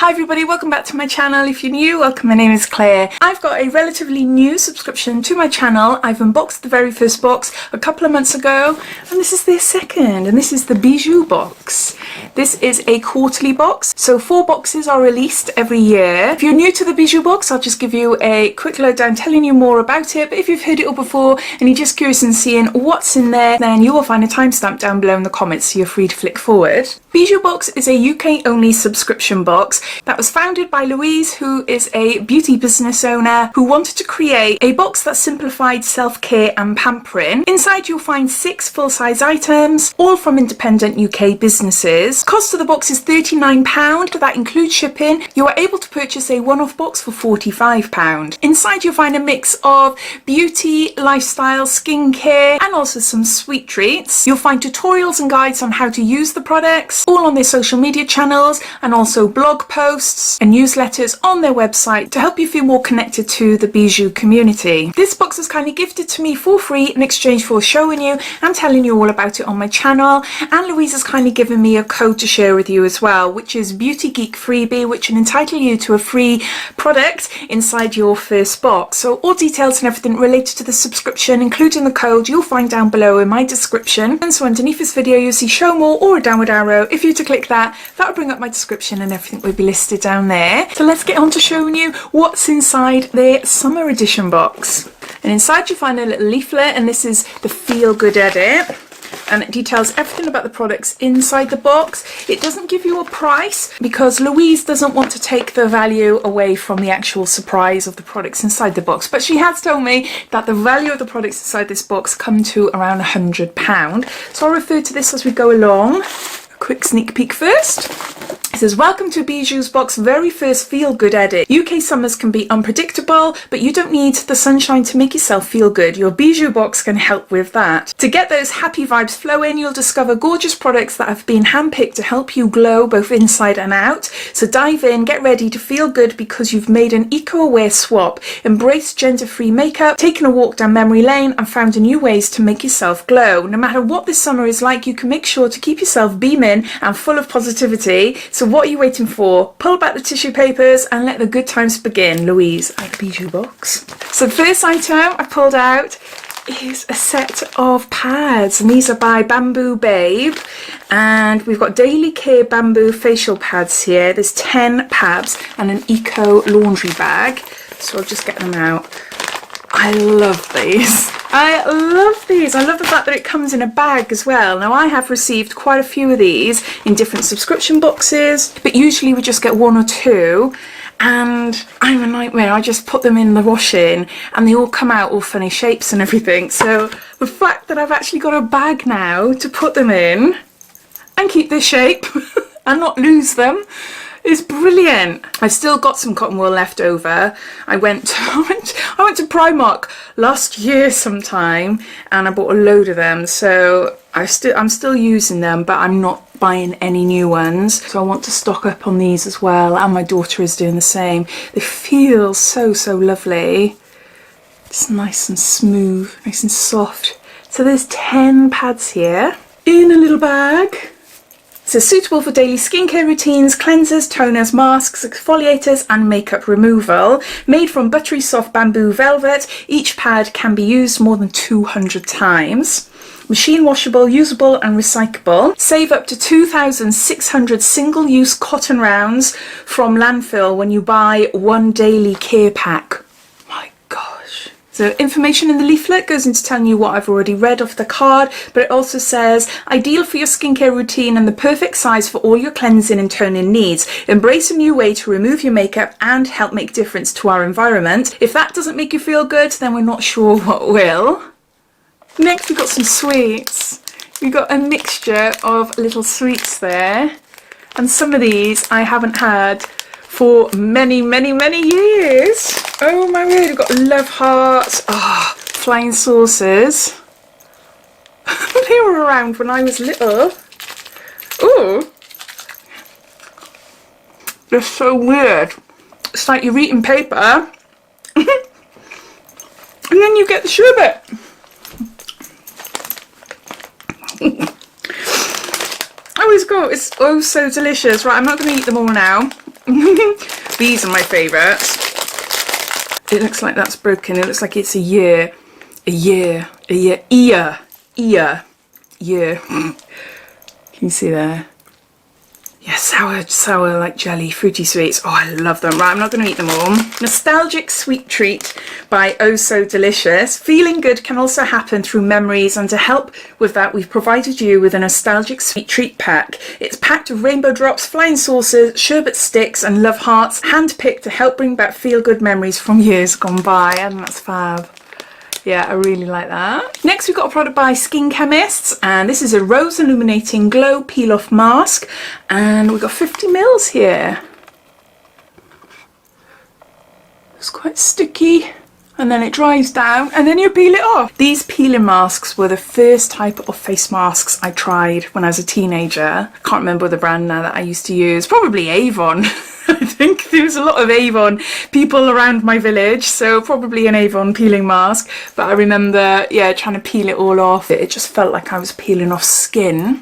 Hi everybody, welcome back to my channel. If you're new, welcome, my name is Claire. I've got a relatively new subscription to my channel. I've unboxed the very first box a couple of months ago, and this is the second, and this is the Bijou Box. This is a quarterly box, so 4 boxes are released every year. If you're new to the Bijou Box, I'll just give you a quick lowdown telling you more about it, but if you've heard it all before and you're just curious in seeing what's in there, then you will find a timestamp down below in the comments, so you're free to flick forward. Bijou Box is a UK only subscription box that was founded by Louise, who is a beauty business owner who wanted to create a box that simplified self-care and pampering. Inside you'll find 6 full-size items, all from independent UK businesses. Cost of the box is £39, that includes shipping. You are able to purchase a one-off box for £45. Inside you'll find a mix of beauty, lifestyle, skincare, and also some sweet treats. You'll find tutorials and guides on how to use the products, all on their social media channels, and also blog posts and newsletters on their website to help you feel more connected to the Bijou community. This box was kindly gifted to me for free in exchange for showing you and telling you all about it on my channel, and Louise has kindly given me a code to share with you as well, which is Beauty Geek Freebie, which will entitle you to a free product inside your first box. So all details and everything related to the subscription, including the code, you'll find down below in my description. And so underneath this video you'll see show more or a downward arrow. If you were to click that, that'll bring up my description and everything will be listed down there. So let's get on to showing you what's inside the summer edition box. And inside you find a little leaflet, and this is the feel good edit, and it details everything about the products inside the box. It doesn't give you a price because Louise doesn't want to take the value away from the actual surprise of the products inside the box, but she has told me that the value of the products inside this box come to around £100. So I'll refer to this as we go along. A quick sneak peek first. It says, welcome to Bijou's Box very first feel good edit. UK summers can be unpredictable, but you don't need the sunshine to make yourself feel good. Your Bijou Box can help with that. To get those happy vibes flowing, you'll discover gorgeous products that have been handpicked to help you glow both inside and out. So dive in, get ready to feel good because you've made an eco-aware swap. Embrace gender-free makeup, taken a walk down memory lane, and found new ways to make yourself glow. No matter what this summer is like, you can make sure to keep yourself beaming and full of positivity. So what are you waiting for? Pull back the tissue papers and let the good times begin. Louise at the Bijou Box. So the first item I pulled out is a set of pads, and these are by Bamboo Babe, and we've got daily care bamboo facial pads here. There's 10 pads and an eco laundry bag, so I'll just get them out. I love these. I love these. I love the fact that it comes in a bag as well. Now I have received quite a few of these in different subscription boxes, but usually we just get 1 or 2, and I'm a nightmare. I just put them in the washing and they all come out all funny shapes and everything. So the fact that I've actually got a bag now to put them in and keep their shape and not lose them is brilliant. I've still got some cotton wool left over. I went to Primark last year sometime and I bought a load of them, so I'm still using them, but I'm not buying any new ones. So I want to stock up on these as well, and my daughter is doing the same. They feel so lovely. It's nice and smooth, nice and soft. So there's 10 pads here in a little bag. So suitable for daily skincare routines, cleansers, toners, masks, exfoliators and makeup removal. Made from buttery soft bamboo velvet, each pad can be used more than 200 times. Machine washable, usable and recyclable. Save up to 2,600 single-use cotton rounds from landfill when you buy 1 daily care pack. My gosh. So information in the leaflet goes into telling you what I've already read off the card, but it also says, ideal for your skincare routine and the perfect size for all your cleansing and toning needs. Embrace a new way to remove your makeup and help make difference to our environment. If that doesn't make you feel good, then we're not sure what will. Next we've got some sweets. We've got a mixture of little sweets there, and some of these I haven't had for many years. Oh my word, we've got love hearts, flying saucers. They were around when I was little. Ooh, they're so weird. It's like you're eating paper and then you get the sherbet. Oh, it's good. It's oh so delicious. Right, I'm not going to eat them all now. These are my favourites. It looks like that's broken. It looks like it's a year. Can you see there? Yeah, sour like jelly, fruity sweets. Oh, I love them. Right, I'm not going to eat them all. Nostalgic sweet treat by Oh So Delicious. Feeling good can also happen through memories, and to help with that, we've provided you with a nostalgic sweet treat pack. It's packed with rainbow drops, flying saucers, sherbet sticks, and love hearts, hand-picked to help bring back feel-good memories from years gone by, and that's fab. Yeah, I really like that. Next, we've got a product by Chemist, and this is a Rose Illuminating Glow Peel-Off Mask, and we've got 50 mils here. It's quite sticky, and then it dries down, and then you peel it off. These peeling masks were the first type of face masks I tried when I was a teenager. I can't remember the brand now that I used to use. Probably Avon. I think there was a lot of Avon people around my village, so probably an Avon peeling mask. But I remember, yeah, trying to peel it all off. It just felt like I was peeling off skin.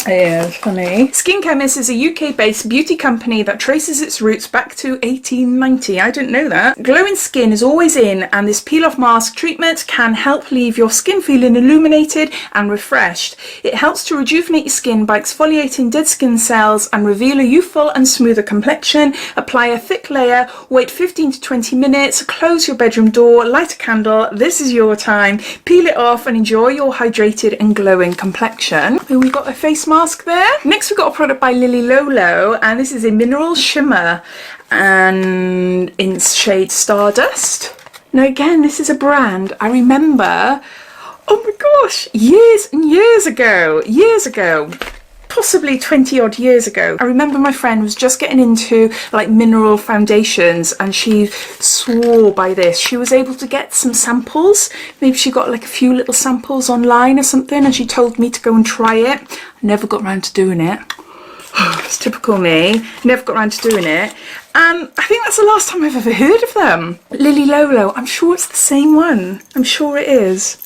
Yeah, it's funny. Chemist is a UK-based beauty company that traces its roots back to 1890. I didn't know that. Glowing skin is always in, and this peel-off mask treatment can help leave your skin feeling illuminated and refreshed. It helps to rejuvenate your skin by exfoliating dead skin cells and reveal a youthful and smoother complexion. Apply a thick layer, wait 15 to 20 minutes, close your bedroom door, light a candle. This is your time. Peel it off and enjoy your hydrated and glowing complexion. And we've got a face mask there. Next, we've got a product by Lola, and this is a mineral shimmer, and in shade Stardust. Now again, this is a brand I remember, oh my gosh, years and years ago, possibly 20 odd years ago. I remember my friend was just getting into like mineral foundations, and she swore by this. She was able to get some samples. Maybe she got like a few little samples online or something, and she told me to go and try it. I never got around to doing it. It's typical me. Never got around to doing it. And I think that's the last time I've ever heard of them. Lola, I'm sure it's the same one. I'm sure it is.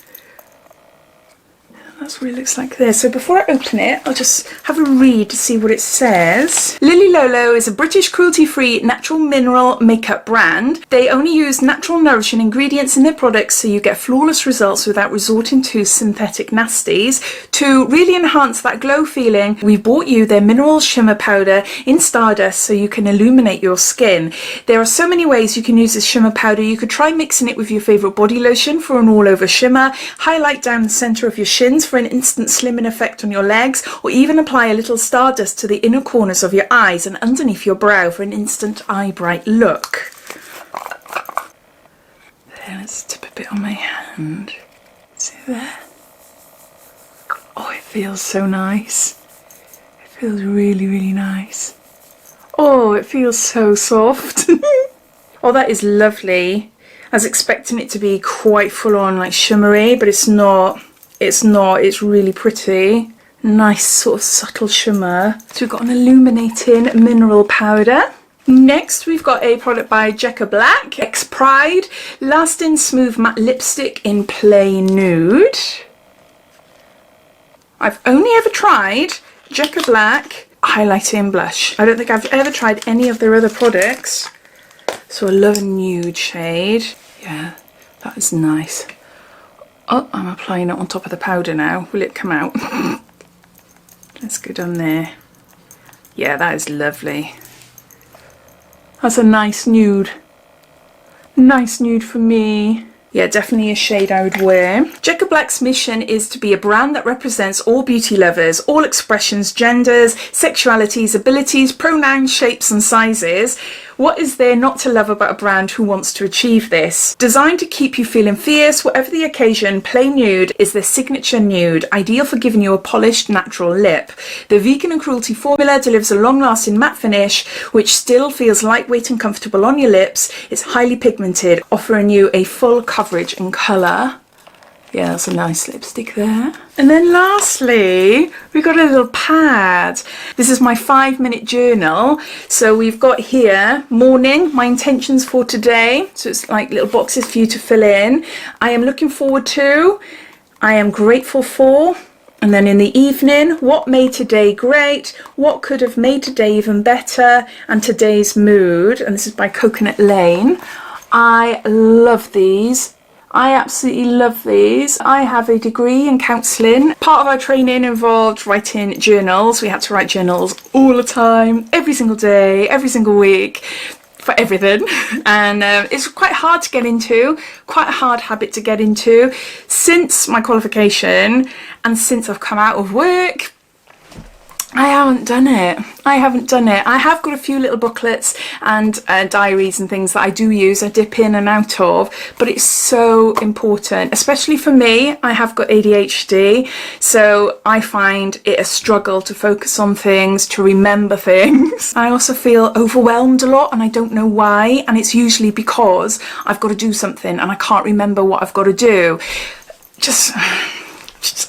That's what it looks like there. So before I open it, I'll just have a read to see what it says. Lola is a British cruelty-free natural mineral makeup brand. They only use natural nourishing ingredients in their products, so you get flawless results without resorting to synthetic nasties. To really enhance that glow feeling, we've bought you their mineral shimmer powder in Stardust so you can illuminate your skin. There are so many ways you can use this shimmer powder. You could try mixing it with your favourite body lotion for an all-over shimmer, highlight down the centre of your shins for an instant slimming effect on your legs, or even apply a little Stardust to the inner corners of your eyes and underneath your brow for an instant eye bright look. There, let's tip a bit on my hand. See there? Oh, it feels so nice. It feels really, really nice. Oh, it feels so soft. Oh, that is lovely. I was expecting it to be quite full on like shimmery, but it's not. It's really pretty. Nice sort of subtle shimmer. So we've got an illuminating mineral powder. Next, we've got a product by Jekyll Black, X Pride, Lasting Smooth Matte Lipstick in Plain Nude. I've only ever tried Jekyll Black highlighter and blush. I don't think I've ever tried any of their other products. So I love a nude shade. Yeah, that is nice. Oh, I'm applying it on top of the powder now. Will it come out? Let's go down there. Yeah, that is lovely. That's a nice nude. Nice nude for me. Yeah, definitely a shade I would wear. Jekyll Black's mission is to be a brand that represents all beauty lovers, all expressions, genders, sexualities, abilities, pronouns, shapes and sizes. What is there not to love about a brand who wants to achieve this? Designed to keep you feeling fierce, whatever the occasion, Plain Nude is their signature nude, ideal for giving you a polished, natural lip. The vegan and cruelty formula delivers a long-lasting matte finish, which still feels lightweight and comfortable on your lips. It's highly pigmented, offering you a full coverage and colour. Yeah, that's a nice lipstick there. And then lastly, we've got a little pad. This is my 5-minute journal. So we've got here, morning, my intentions for today. So it's like little boxes for you to fill in. I am looking forward to, I am grateful for, And then in the evening, what made today great? What could have made today even better? And today's mood. And this is by Coconut Lane. I love these. I absolutely love these. I have a degree in counselling. Part of our training involved writing journals. We had to write journals all the time, every single day, every single week, for everything. And it's quite hard to get into, quite a hard habit to get into. Since my qualification and since I've come out of work, I haven't done it. I have got a few little booklets and diaries and things that I do use, I dip in and out of, but it's so important, especially for me. I have got ADHD, so I find it a struggle to focus on things, to remember things. I also feel overwhelmed a lot and I don't know why, and it's usually because I've got to do something and I can't remember what I've got to do.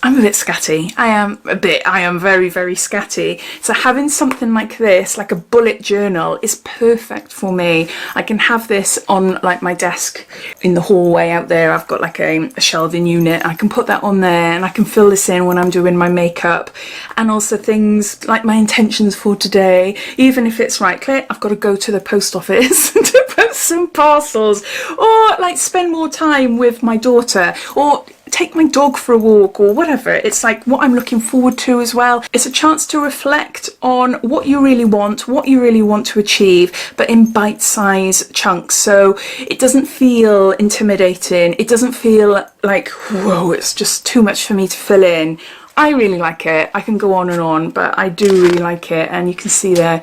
I'm a bit scatty. I am very, very scatty. So having something like this, like a bullet journal, is perfect for me. I can have this on like my desk in the hallway out there. I've got like a shelving unit. I can put that on there and I can fill this in when I'm doing my makeup. And also things like my intentions for today. Even if it's right, Claire, I've got to go to the post office to put some parcels, or like spend more time with my daughter, or take my dog for a walk, or whatever. It's like what I'm looking forward to as well. It's a chance to reflect on what you really want to achieve, but in bite-sized chunks, so it doesn't feel intimidating. It doesn't feel like, whoa, it's just too much for me to fill in. I really like it. I can go on, but I do really like it. And you can see there,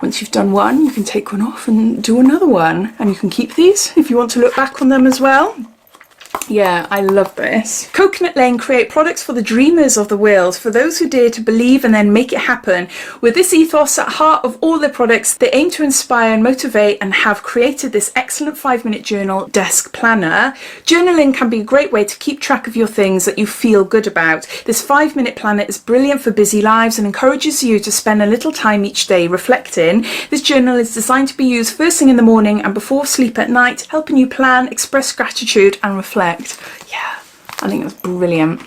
once you've done one, you can take one off and do another one, and you can keep these if you want to look back on them as well. Yeah, I love this. Coconut Lane create products for the dreamers of the world, for those who dare to believe and then make it happen. With this ethos at heart of all their products, they aim to inspire and motivate, and have created this excellent 5-minute journal desk planner. Journaling can be a great way to keep track of your things that you feel good about. This 5-minute planner is brilliant for busy lives and encourages you to spend a little time each day reflecting. This journal is designed to be used first thing in the morning and before sleep at night, helping you plan, express gratitude and reflect. Yeah, I think that's brilliant.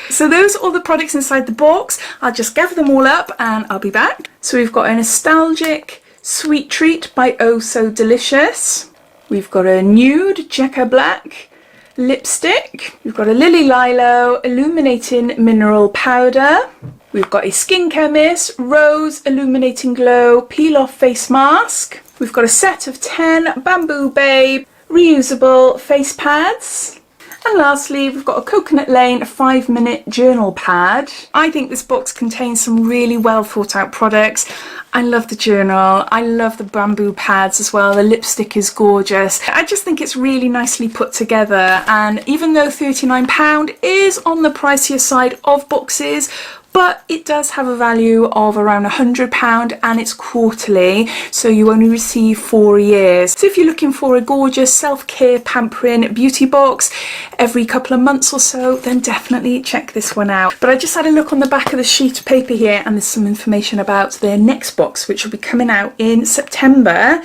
So those are all the products inside the box. I'll just gather them all up and I'll be back. So we've got a nostalgic sweet treat by Oh So Delicious. We've got a nude Jekyll Black lipstick. We've got a Lily Lilo illuminating mineral powder. We've got a Skin Chemist Rose Illuminating Glow peel off face mask. We've got a set of 10 Bamboo Babe reusable face pads. And lastly, we've got a Coconut Lane 5-minute journal pad. I think this box contains some really well thought out products. I love the journal. I love the bamboo pads as well. The lipstick is gorgeous. I just think it's really nicely put together. And even though £39 is on the pricier side of boxes, but it does have a value of around £100 and it's quarterly, so you only receive 4 years. So if you're looking for a gorgeous self-care pampering beauty box every couple of months or so, then definitely check this one out. But I just had a look on the back of the sheet of paper here, and there's some information about their next box, which will be coming out in September.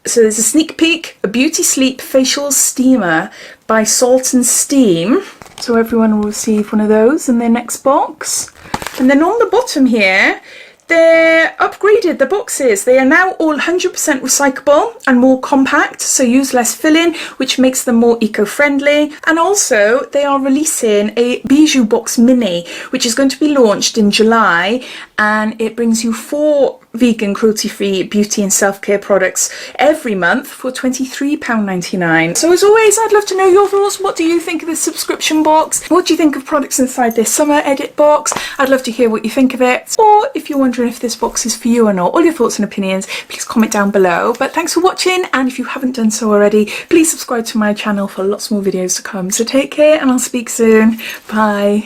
So there's a sneak peek, a beauty sleep facial steamer by Salt and Steam. So everyone will receive one of those in their next box. And then on the bottom here, they're upgraded the boxes. They are now all 100% recyclable and more compact, so use less filling, which makes them more eco-friendly. And also they are releasing a Bijou Box Mini, which is going to be launched in July, and it brings you 4 vegan, cruelty-free beauty and self-care products every month for £23.99. So as always, I'd love to know your thoughts. What do you think of this subscription box? What do you think of products inside this summer edit box? I'd love to hear what you think of it. Or if you're wondering if this box is for you or not, all your thoughts and opinions, please comment down below. But thanks for watching, and if you haven't done so already, please subscribe to my channel for lots more videos to come. So take care, and I'll speak soon. Bye.